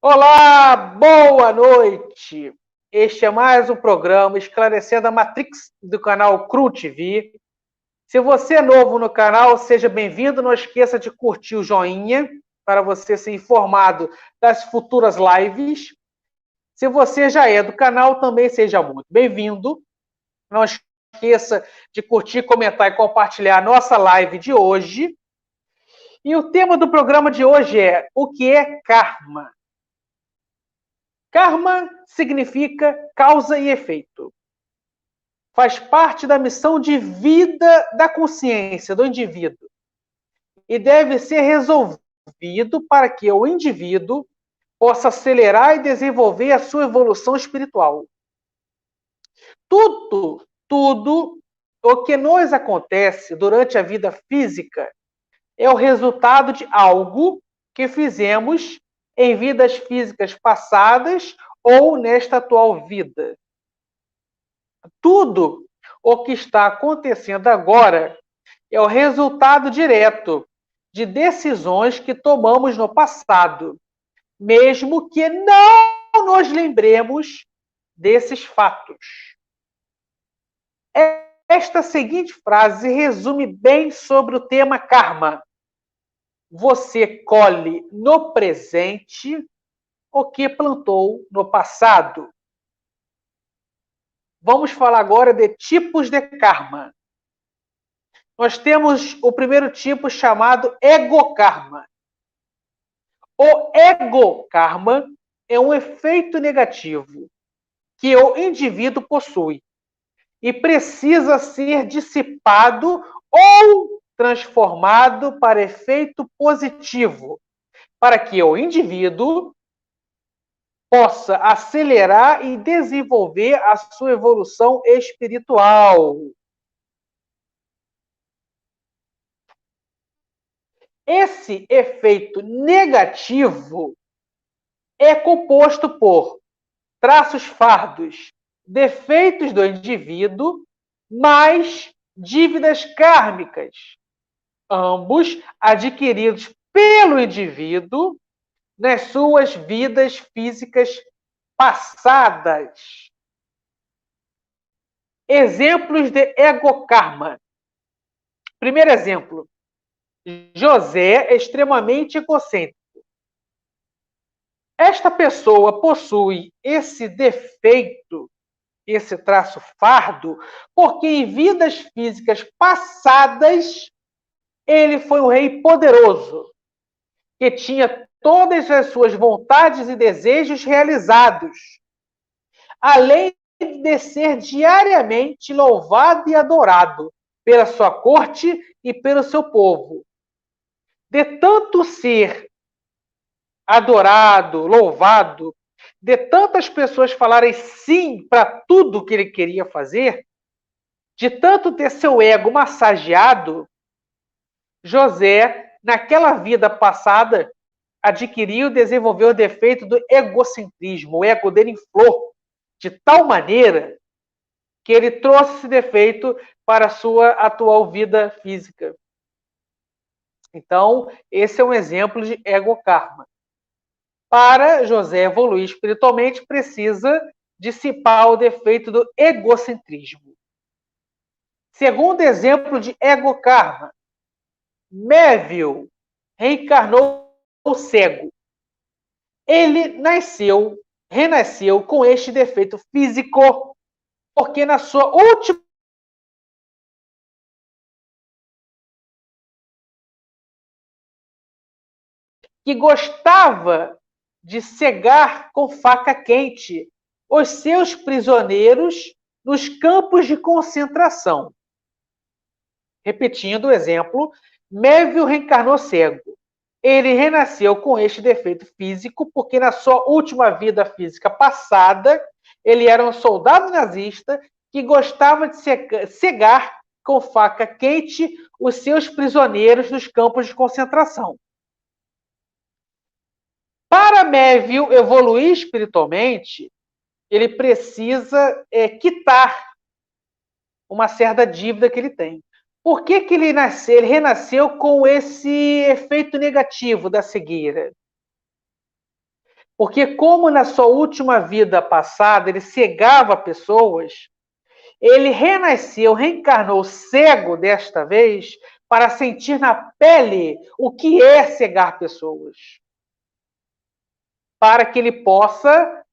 Olá, boa noite! Este é mais um programa Esclarecendo a Matrix do canal Cru TV. Se você é novo no canal, seja bem-vindo. Não esqueça de curtir o joinha para você ser informado das futuras lives. Se você já é do canal, também seja muito bem-vindo. Não esqueça de curtir, comentar e compartilhar a nossa live de hoje. E o tema do programa de hoje é: o que é karma? Karma significa causa e efeito. Faz parte da missão de vida da consciência do indivíduo e deve ser resolvido para que o indivíduo possa acelerar e desenvolver a sua evolução espiritual. Tudo o que nos acontece durante a vida física é o resultado de algo que fizemos em vidas físicas passadas ou nesta atual vida. Tudo o que está acontecendo agora é o resultado direto de decisões que tomamos no passado, mesmo que não nos lembremos desses fatos. Esta seguinte frase resume bem sobre o tema karma. Você colhe no presente o que plantou no passado. Vamos falar agora de tipos de karma. Nós temos o primeiro tipo chamado egokarma. O egokarma é um efeito negativo que o indivíduo possui e precisa ser dissipado ou transformado para efeito positivo, para que o indivíduo possa acelerar e desenvolver a sua evolução espiritual. Esse efeito negativo é composto por traços fardos, defeitos do indivíduo, mais dívidas kármicas, ambos adquiridos pelo indivíduo nas suas vidas físicas passadas. Exemplos de egokarma. Primeiro exemplo: José é extremamente egocêntrico. Esta pessoa possui esse defeito, esse traço fardo, porque em vidas físicas passadas ele foi um rei poderoso, que tinha todas as suas vontades e desejos realizados, além de ser diariamente louvado e adorado pela sua corte e pelo seu povo. De tanto ser adorado, louvado, de tantas pessoas falarem sim para tudo que ele queria fazer, de tanto ter seu ego massageado, José, naquela vida passada, adquiriu e desenvolveu o defeito do egocentrismo. O ego dele inflou de tal maneira que ele trouxe esse defeito para a sua atual vida física. Então, esse é um exemplo de egokarma. Para José evoluir espiritualmente, precisa dissipar o defeito do egocentrismo. Segundo exemplo de egokarma, Mévio reencarnou cego. Ele renasceu com este defeito físico, porque na sua última que gostava de cegar com faca quente os seus prisioneiros nos campos de concentração. Repetindo o exemplo, Mévio reencarnou cego. Ele renasceu com este defeito físico porque na sua última vida física passada, ele era um soldado nazista que gostava de cegar com faca quente os seus prisioneiros nos campos de concentração. Para Mévio evoluir espiritualmente, ele precisa quitar uma certa dívida que ele tem. Por que ele nasceu? Ele renasceu com esse efeito negativo da cegueira. Porque como na sua última vida passada ele cegava pessoas, ele renasceu, reencarnou cego desta vez para sentir na pele o que é cegar pessoas. Para que ele possa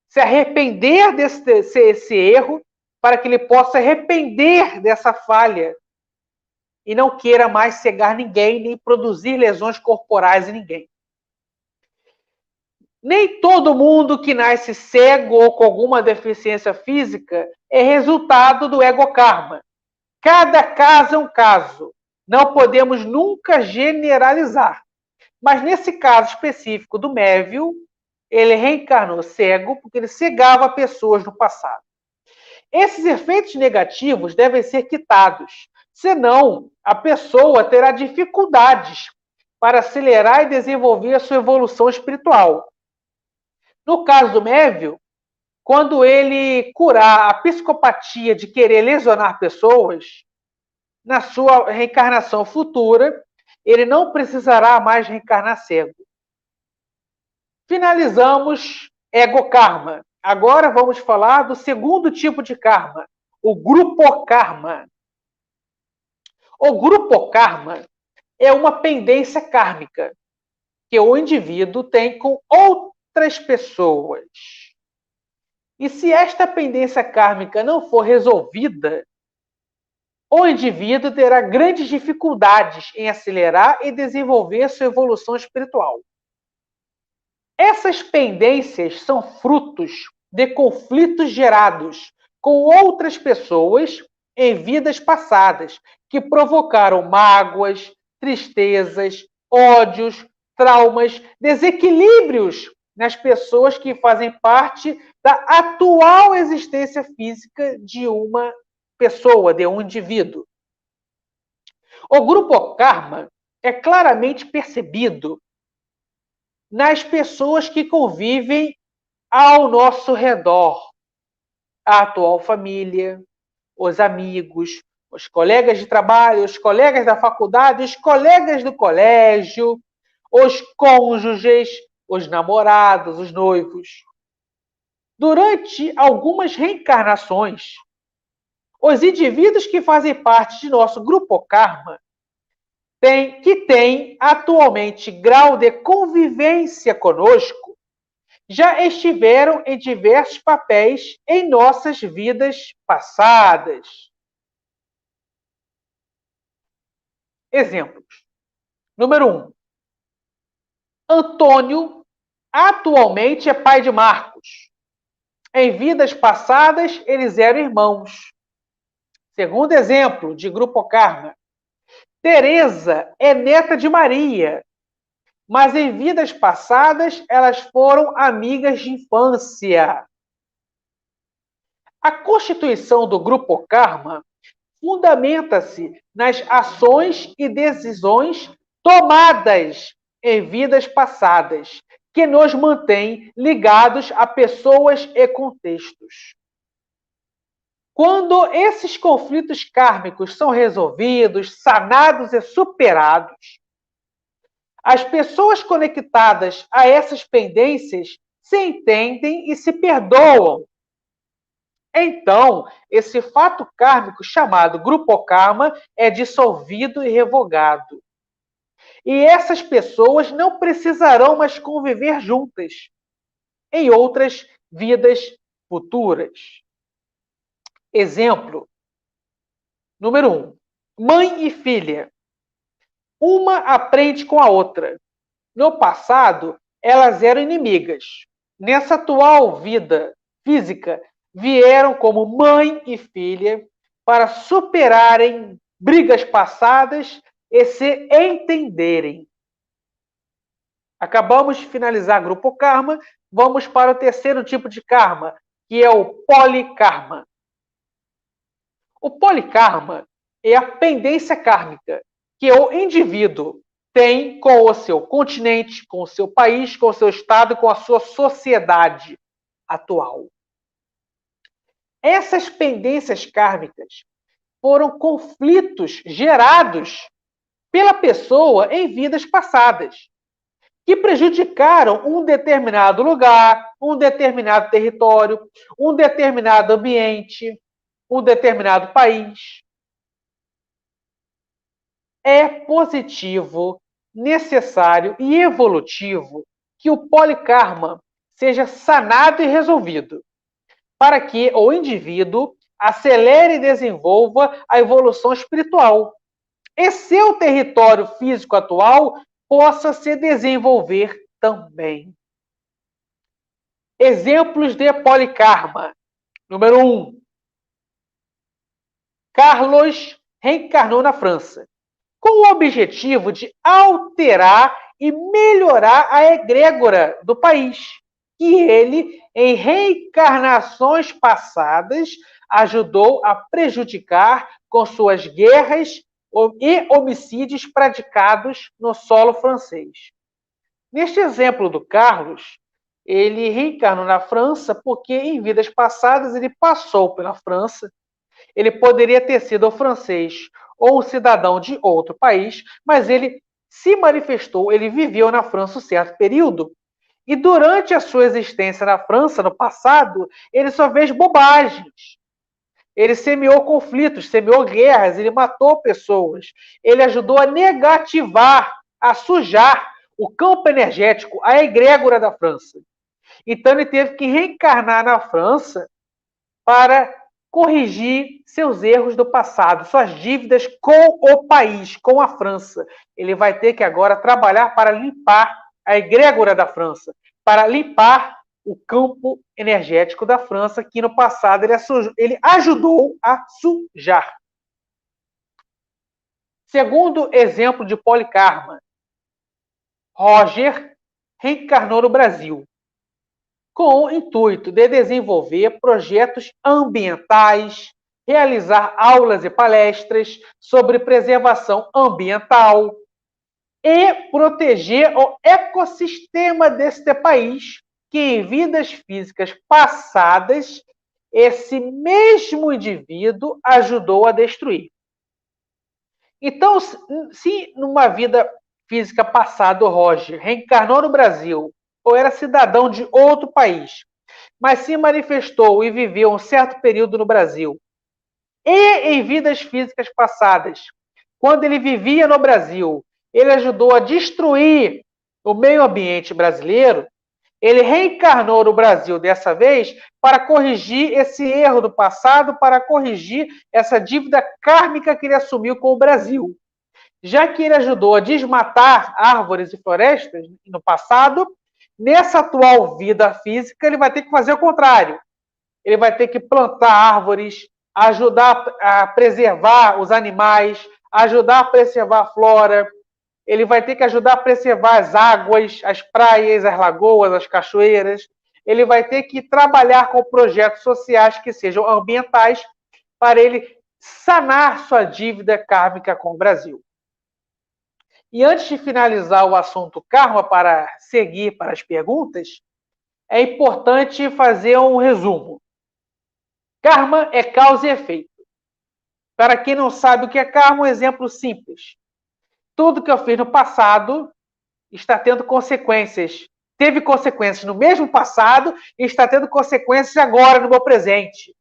se arrepender desse erro, para que ele possa se arrepender dessa falha e não queira mais cegar ninguém, nem produzir lesões corporais em ninguém. Nem todo mundo que nasce cego ou com alguma deficiência física é resultado do egokarma. Cada caso é um caso. Não podemos nunca generalizar. Mas nesse caso específico do Mévio, ele reencarnou cego porque ele cegava pessoas no passado. Esses efeitos negativos devem ser quitados, senão a pessoa terá dificuldades para acelerar e desenvolver a sua evolução espiritual. No caso do Mévio, quando ele curar a psicopatia de querer lesionar pessoas, na sua reencarnação futura, ele não precisará mais reencarnar cego. Finalizamos ego-karma. Agora vamos falar do segundo tipo de karma, o grupo-karma. O grupo-karma é uma pendência kármica que o indivíduo tem com outras pessoas. E se esta pendência kármica não for resolvida, o indivíduo terá grandes dificuldades em acelerar e desenvolver sua evolução espiritual. Essas pendências são frutos de conflitos gerados com outras pessoas em vidas passadas, que provocaram mágoas, tristezas, ódios, traumas, desequilíbrios nas pessoas que fazem parte da atual existência física de uma pessoa, de um indivíduo. O grupo karma é claramente percebido nas pessoas que convivem ao nosso redor. A atual família, os amigos, os colegas de trabalho, os colegas da faculdade, os colegas do colégio, os cônjuges, os namorados, os noivos. Durante algumas reencarnações, os indivíduos que fazem parte de nosso grupo karma que têm atualmente grau de convivência conosco, já estiveram em diversos papéis em nossas vidas passadas. Exemplos. Número 1. Antônio atualmente é pai de Marcos. Em vidas passadas, eles eram irmãos. Segundo exemplo de grupo karma. Teresa é neta de Maria, mas em vidas passadas elas foram amigas de infância. A constituição do grupo karma fundamenta-se nas ações e decisões tomadas em vidas passadas, que nos mantêm ligados a pessoas e contextos. Quando esses conflitos kármicos são resolvidos, sanados e superados, as pessoas conectadas a essas pendências se entendem e se perdoam. Então, esse fato kármico chamado grupo karma é dissolvido e revogado. E essas pessoas não precisarão mais conviver juntas em outras vidas futuras. Exemplo. Número 1. Mãe e filha. Uma aprende com a outra. No passado, elas eram inimigas. Nessa atual vida física, vieram como mãe e filha para superarem brigas passadas e se entenderem. Acabamos de finalizar grupo karma, vamos para o terceiro tipo de karma, que é o polikarma. O polikarma é a pendência kármica que o indivíduo tem com o seu continente, com o seu país, com o seu estado, com a sua sociedade atual. Essas pendências kármicas foram conflitos gerados pela pessoa em vidas passadas, que prejudicaram um determinado lugar, um determinado território, um determinado ambiente, um determinado país. É positivo, necessário e evolutivo que o polikarma seja sanado e resolvido, para que o indivíduo acelere e desenvolva a evolução espiritual e seu território físico atual possa se desenvolver também. Exemplos de polikarma. Número 1. Carlos reencarnou na França, com o objetivo de alterar e melhorar a egrégora do país, que ele, em reencarnações passadas, ajudou a prejudicar com suas guerras e homicídios praticados no solo francês. Neste exemplo do Carlos, ele reencarnou na França porque em vidas passadas ele passou pela França. Ele poderia ter sido o francês ou um cidadão de outro país, mas ele se manifestou, ele viveu na França um certo período. E durante a sua existência na França, no passado, ele só fez bobagens. Ele semeou conflitos, semeou guerras, ele matou pessoas. Ele ajudou a negativar, a sujar o campo energético, a egrégora da França. Então ele teve que reencarnar na França para corrigir seus erros do passado, suas dívidas com o país, com a França. Ele vai ter que agora trabalhar para limpar a egrégora da França, para limpar o campo energético da França, que no passado ele ajudou a sujar. Segundo exemplo de polikarma, Roger reencarnou no Brasil, com o intuito de desenvolver projetos ambientais, realizar aulas e palestras sobre preservação ambiental e proteger o ecossistema deste país, que em vidas físicas passadas, esse mesmo indivíduo ajudou a destruir. Então, se numa vida física passada o Roger reencarnou no Brasil ou era cidadão de outro país, mas se manifestou e viveu um certo período no Brasil, e em vidas físicas passadas, quando ele vivia no Brasil, ele ajudou a destruir o meio ambiente brasileiro, ele reencarnou no Brasil dessa vez para corrigir esse erro do passado, para corrigir essa dívida kármica que ele assumiu com o Brasil. Já que ele ajudou a desmatar árvores e florestas no passado, nessa atual vida física, ele vai ter que fazer o contrário. Ele vai ter que plantar árvores, ajudar a preservar os animais, ajudar a preservar a flora. Ele vai ter que ajudar a preservar as águas, as praias, as lagoas, as cachoeiras. Ele vai ter que trabalhar com projetos sociais que sejam ambientais para ele sanar sua dívida kármica com o Brasil. E antes de finalizar o assunto karma, para seguir para as perguntas, é importante fazer um resumo. Karma é causa e efeito. Para quem não sabe o que é karma, um exemplo simples. Tudo que eu fiz no passado está tendo consequências. Teve consequências no mesmo passado e está tendo consequências agora no meu presente.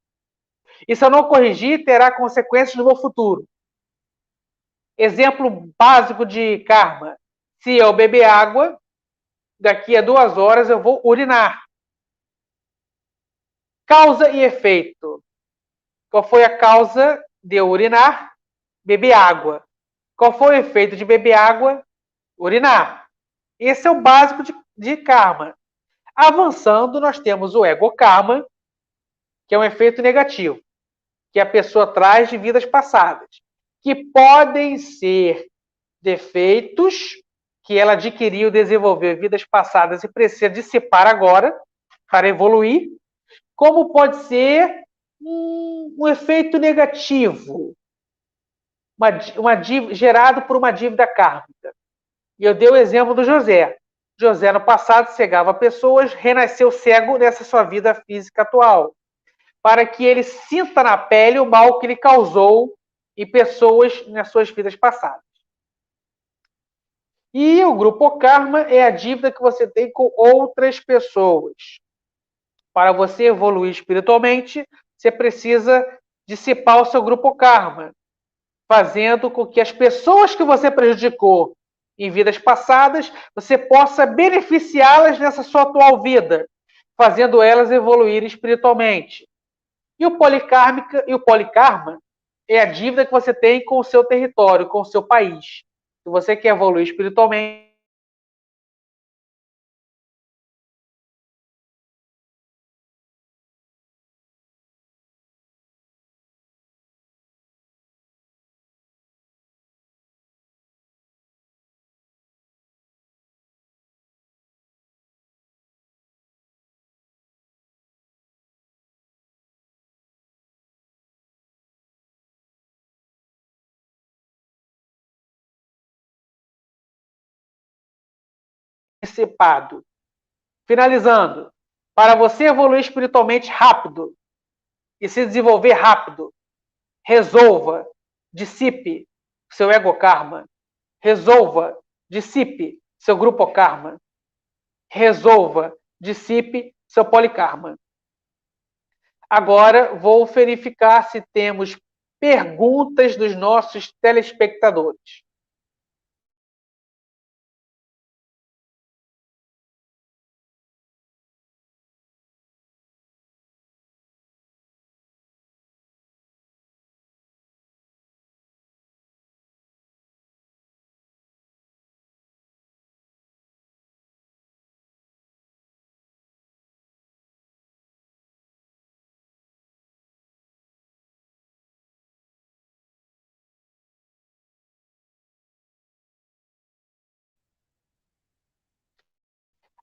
E se eu não corrigir, terá consequências no meu futuro. Exemplo básico de karma. Se eu beber água, daqui a 2 horas eu vou urinar. Causa e efeito. Qual foi a causa de eu urinar? Beber água. Qual foi o efeito de beber água? Urinar. Esse é o básico de karma. Avançando, nós temos o ego karma, que é um efeito negativo, que a pessoa traz de vidas passadas, que podem ser defeitos que ela adquiriu, desenvolveu em vidas passadas e precisa dissipar agora para evoluir, como pode ser um efeito negativo, gerado por uma dívida kármica. E eu dei o exemplo do José. José, no passado, cegava pessoas, renasceu cego nessa sua vida física atual, para que ele sinta na pele o mal que ele causou em pessoas nas suas vidas passadas. E o grupo karma é a dívida que você tem com outras pessoas. Para você evoluir espiritualmente, você precisa dissipar o seu grupo karma, fazendo com que as pessoas que você prejudicou em vidas passadas, você possa beneficiá-las nessa sua atual vida, fazendo elas evoluir espiritualmente. E o polikarma é a dívida que você tem com o seu território, com o seu país. Se você quer evoluir espiritualmente, dissipado. Finalizando, para você evoluir espiritualmente rápido e se desenvolver rápido, resolva, dissipe seu ego karma, resolva, dissipe seu grupo karma, resolva, dissipe seu polikarma. Agora vou verificar se temos perguntas dos nossos telespectadores.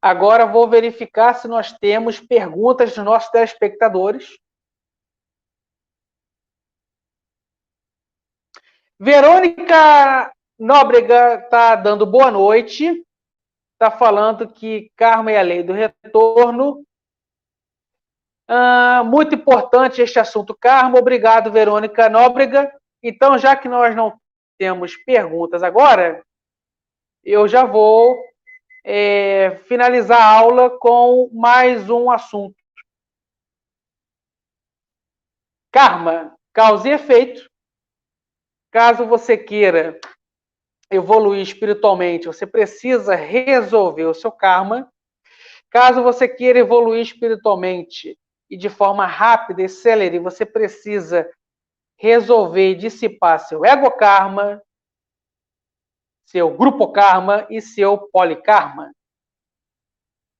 Agora vou verificar se nós temos perguntas dos nossos telespectadores. Verônica Nóbrega está dando boa noite. Está falando que karma é a lei do retorno. Muito importante este assunto, karma. Obrigado, Verônica Nóbrega. Então, já que nós não temos perguntas agora, eu já vou finalizar a aula com mais um assunto. Karma, causa e efeito. Caso você queira evoluir espiritualmente, você precisa resolver o seu karma. Caso você queira evoluir espiritualmente e de forma rápida e célere, você precisa resolver e dissipar seu ego karma, seu grupo karma e seu polikarma.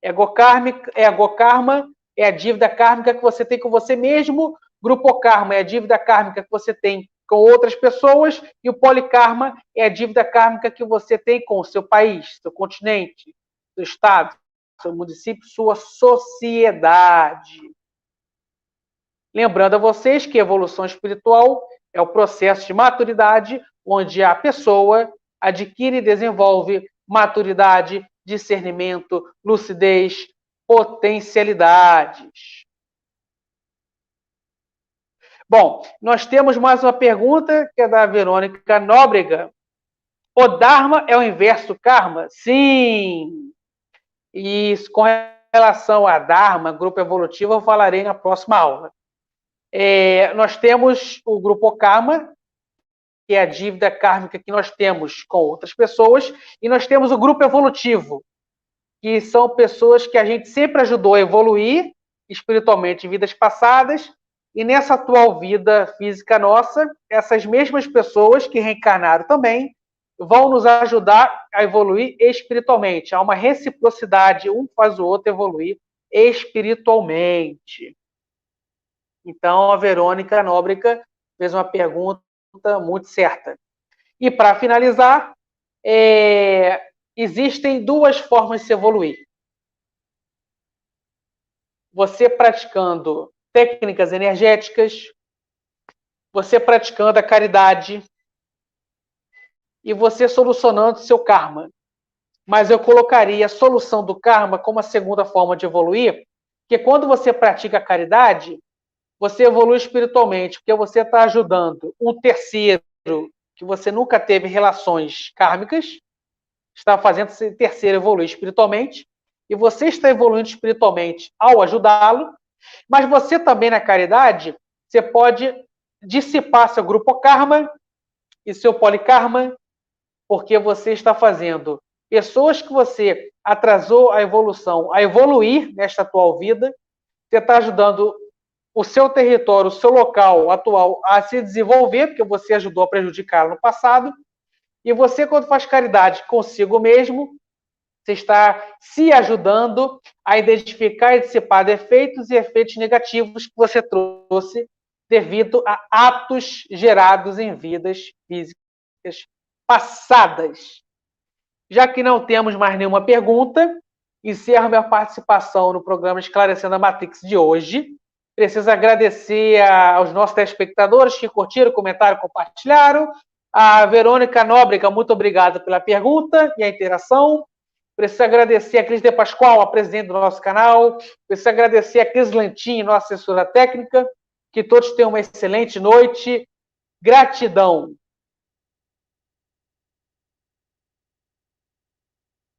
Ego karma é a dívida kármica que você tem com você mesmo, grupo karma é a dívida kármica que você tem com outras pessoas e o polikarma é a dívida kármica que você tem com o seu país, seu continente, seu estado, seu município, sua sociedade. Lembrando a vocês que a evolução espiritual é o processo de maturidade onde a pessoa adquire e desenvolve maturidade, discernimento, lucidez, potencialidades. Bom, nós temos mais uma pergunta que é da Verônica Nóbrega. O Dharma é o inverso do karma? Sim! E com relação a Dharma, grupo evolutivo, eu falarei na próxima aula. Nós temos o grupo karma, que é a dívida kármica que nós temos com outras pessoas, e nós temos o grupo evolutivo, que são pessoas que a gente sempre ajudou a evoluir espiritualmente em vidas passadas, e nessa atual vida física nossa, essas mesmas pessoas que reencarnaram também vão nos ajudar a evoluir espiritualmente. Há uma reciprocidade, um faz o outro evoluir espiritualmente. Então, a Verônica Nóbrega fez uma pergunta muito certa. E, para finalizar, existem duas formas de se evoluir. Você praticando técnicas energéticas, você praticando a caridade e você solucionando seu karma. Mas eu colocaria a solução do karma como a segunda forma de evoluir, porque quando você pratica a caridade, você evolui espiritualmente, porque você está ajudando um terceiro que você nunca teve relações kármicas, está fazendo esse terceiro evoluir espiritualmente, e você está evoluindo espiritualmente ao ajudá-lo, mas você também, na caridade, você pode dissipar seu grupo karma e seu polikarma, porque você está fazendo pessoas que você atrasou a evolução a evoluir nesta atual vida, você está ajudando o seu território, o seu local atual a se desenvolver, porque você ajudou a prejudicar no passado, e você, quando faz caridade consigo mesmo, você está se ajudando a identificar e dissipar defeitos e efeitos negativos que você trouxe devido a atos gerados em vidas físicas passadas. Já que não temos mais nenhuma pergunta, encerro minha participação no programa Esclarecendo a Matrix de hoje. Preciso agradecer aos nossos telespectadores que curtiram, comentaram, compartilharam. A Verônica Nóbrega, muito obrigado pela pergunta e a interação. Preciso agradecer a Cris De Pascoal, a presidente do nosso canal. Preciso agradecer a Cris Lantin, nossa assessora técnica. Que todos tenham uma excelente noite. Gratidão.